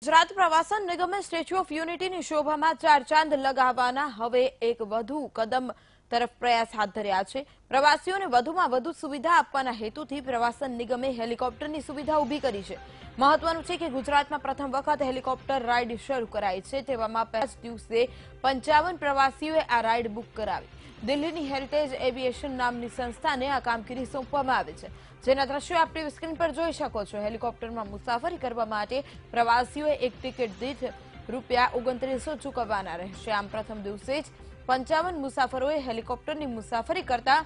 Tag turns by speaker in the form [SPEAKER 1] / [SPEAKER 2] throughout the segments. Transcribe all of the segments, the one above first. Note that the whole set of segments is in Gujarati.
[SPEAKER 1] ગુજરાત પ્રવાસન નિગમે સ્ટેચ્યુ ઓફ યુનિટીની શોભામાં ચાર ચાંદ લગાવવાના હવે એક વધુ કદમ તરફ પ્રયાસ હાથ ધર્યા છે। પ્રવાસીઓને વધુમાં વધુ સુવિધા આપવાના હેતુથી પ્રવાસન નિગમે હેલિકોપ્ટરની સુવિધા ઊભી કરી છે। મહત્વનું છે કે ગુજરાતમાં પ્રથમ વખત હેલિકોપ્ટર રાઇડ શરૂ કરાઈ છે। તેવામાં પહેલા દિવસે 55 પ્રવાસીઓએ આ રાઇડ બુક કરાવી। દિલ્હીની હેરિટેજ એવિએશન નામની સંસ્થાને આ કામગીરી સોંપવામાં આવી છે, જેના દ્રશ્યો આપ ટીવી સ્ક્રીન પર જોઈ શકો છો। હેલિકોપ્ટરમાં મુસાફરી કરવા માટે પ્રવાસીઓએ એક ટિકિટ દીઠ ₹2900 ચૂકવવાના રહેશે। આમ પ્રથમ દિવસે જ 55 મુસાફરોએ હેલિકોપ્ટરની મુસાફરી કરતા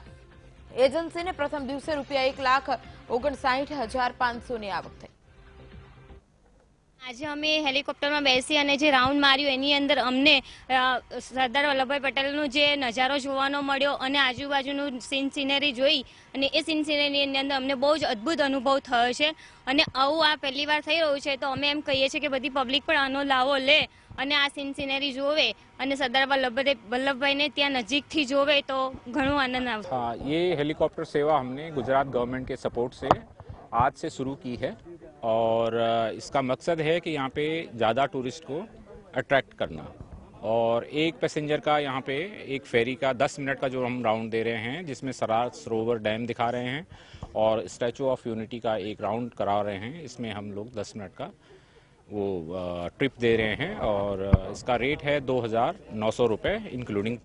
[SPEAKER 1] એજન્સીને પ્રથમ દિવસે ₹1,59,500ની આવક થઈ।
[SPEAKER 2] આજે અમે હેલિકોપ્ટરમાં બેસી અને જે રાઉન્ડ માર્યું એની અંદર અમને સરદાર વલ્લભભાઈ પટેલનો જે નજારો જોવાનો મળ્યો અને આજુબાજુનું સીન સિનેરી જોઈ અને એ સીન સિનેરીની અંદર અમને બહુ જ અદ્ભુત અનુભવ થયો છે અને આવું આ પહેલી વાર થઈ રહ્યું છે, તો અમે એમ કહીએ છીએ કે બધી પબ્લિક પણ આનો લાવો લે અને આ સીન સિનેરી જોવે અને સરદાર વલ્લભભાઈને ત્યાં નજીકથી જોવે તો ઘણો આનંદ આવશે।
[SPEAKER 3] हाँ, ये हेलीकॉप्टर सेवा हमने गुजरात गवर्नमेंट के सपोर्ट से आज से शुरू की है और इसका मकसद है कि यहाँ पे ज़्यादा टूरिस्ट को अट्रैक्ट करना और एक पैसेंजर का यहाँ पे एक फेरी का 10 मिनट का जो हम राउंड दे रहे हैं, जिसमें सरदार सरोवर डैम दिखा रहे हैं और स्टैचू ऑफ यूनिटी का एक राउंड करा रहे हैं। इसमें हम लोग 10 मिनट का वो ट्रिप दे रहे हैं और इसका रेट है ₹2,900 इंक्लूडिंग।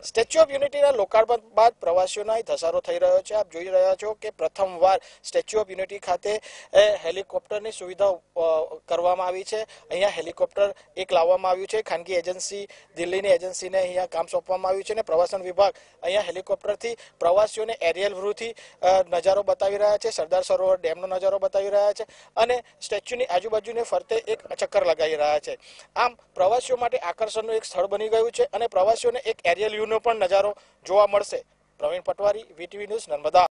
[SPEAKER 4] સ્ટેચ્યુ ઓફ યુનિટીના લોકાર્પણ બાદ પ્રવાસીઓનો ધસારો થઈ રહ્યો છે। આપ જોઈ રહ્યા છો કે પ્રથમવાર સ્ટેચ્યુ ઓફ યુનિટી ખાતે હેલિકોપ્ટરની સુવિધા કરવામાં આવી છે। અહીંયા હેલિકોપ્ટર એક લાવવામાં આવ્યું છે, ખાનગી એજન્સી દિલ્હીની એજન્સીને અહીંયા કામ સોંપવામાં આવ્યું છે અને પ્રવાસન વિભાગ અહીંયા હેલિકોપ્ટરથી પ્રવાસીઓને એરિયલ વ્યૂથી નજારો બતાવી રહ્યા છે, સરદાર સરોવર ડેમનો નજારો બતાવી રહ્યા છે અને સ્ટેચ્યુની આજુબાજુને ફરતે એક ચક્કર લગાવી રહ્યા છે। આમ પ્રવાસીઓ માટે આકર્ષણનું એક સ્થળ બની ગયું છે અને પ્રવાસીઓને એક એરિયલ વ્યૂનો પણ નજારો જોવા મળશે। Praveen Patwari, VTV news, Narmada.